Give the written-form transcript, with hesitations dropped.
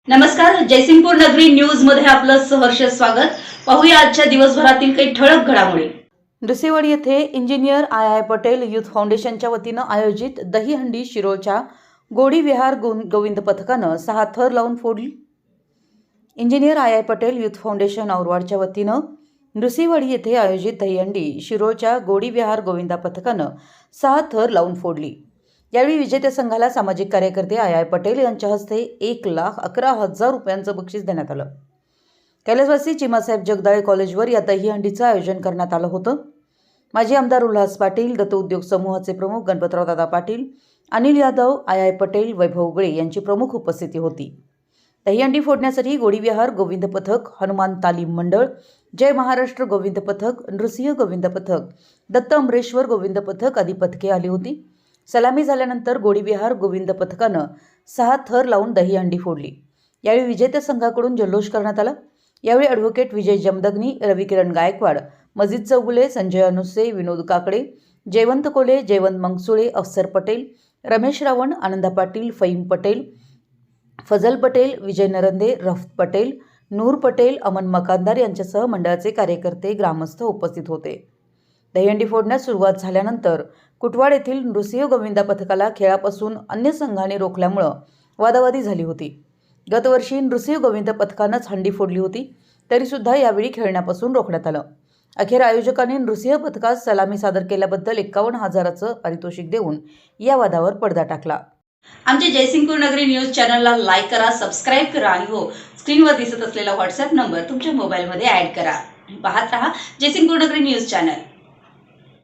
नमस्कार, जयसिंगपूर नगरी न्यूज मध्ये आपलं सहर्ष स्वागत। पाहूया आजच्या दिवसभरातील काही ठळक घडामोडी। नृसिंहवाडी येथे इंजिनियर आय पटेल युथ फाउंडेशनच्या वतीनं आयोजित दहीहंडी शिरोळच्या गोडी विहार गोविंद पथकानं 6 थर लावून फोडली। इंजिनियर आय पटेल युथ फाउंडेशन औरवाडच्या वतीनं नृसिंहवाडी येथे आयोजित दहीहंडी शिरोळच्या गोडी विहार गोविंद पथकानं 6 थर लावून फोडली। यावेळी विजेत्या संघाला सामाजिक कार्यकर्ते आय पटेल यांच्या हस्ते 1,11,000 रुपयांचं बक्षीस देण्यात आलं। कैलासवासी चिमासाहेब जगदाळे कॉलेजवर या दहीहंडीचं आयोजन करण्यात आलं होतं। माजी आमदार उल्हास पाटील, दत्त उद्योग समूहाचे प्रमुख गणपतराव दादा पाटील, अनिल यादव, आय पटेल, वैभव उगळे यांची प्रमुख उपस्थिती होती। दहीहंडी फोडण्यासाठी गोडी विहार गोविंद पथक, हनुमान तालीम मंडळ, जय महाराष्ट्र गोविंद पथक, नृसिंह गोविंद पथक, दत्त अमरेश्वर गोविंद पथक आदी पथके आली होती। सलामी झाल्यानंतर गोडी विहार गोविंद पथकानं 6 थर लावून दहीहंडी फोडली। यावेळी विजेत्या संघाकडून जल्लोष करण्यात आला। यावेळी ॲडव्होकेट विजय जमदग्नी, रविकिरण गायकवाड, मजीद चौगुले, संजय अनुसे, विनोद काकडे, जयवंत कोले, जयवंत मंगसुळे, अफसर पटेल, रमेश रावण, आनंदा पाटील, फईम पटेल, फजल पटेल, विजय नरंदे, रफ पटेल, नूर पटेल, अमन मकानदार यांच्यासह मंडळाचे कार्यकर्ते, ग्रामस्थ उपस्थित होते। दहीहंडी फोडण्यास सुरुवात झाल्यानंतर कुटवाड येथील नृसिंह गोविंद पथकाला खेळापासून अन्य संघाने रोखल्यामुळे वादावादी झाली होती। गतवर्षी नृसिंह गोविंद पथकानंच हंडी फोडली होती, तरीसुद्धा यावेळी खेळण्यापासून रोखण्यात आलं। अखेर आयोजकांनी नृसिंह पथकास सलामी सादर केल्याबद्दल 51,000चं पारितोषिक देऊन या वादावर पडदा टाकला। आमच्या जयसिंगपूर नगरी न्यूज चॅनलला लाईक करा, सबस्क्राइब करा आणि हो, स्क्रीनवर दिसत असलेला व्हॉट्सअप नंबर तुमच्या मोबाईलमध्ये ॲड करा। पाहत रहा जयसिंगपूर नगरी न्यूज चॅनल।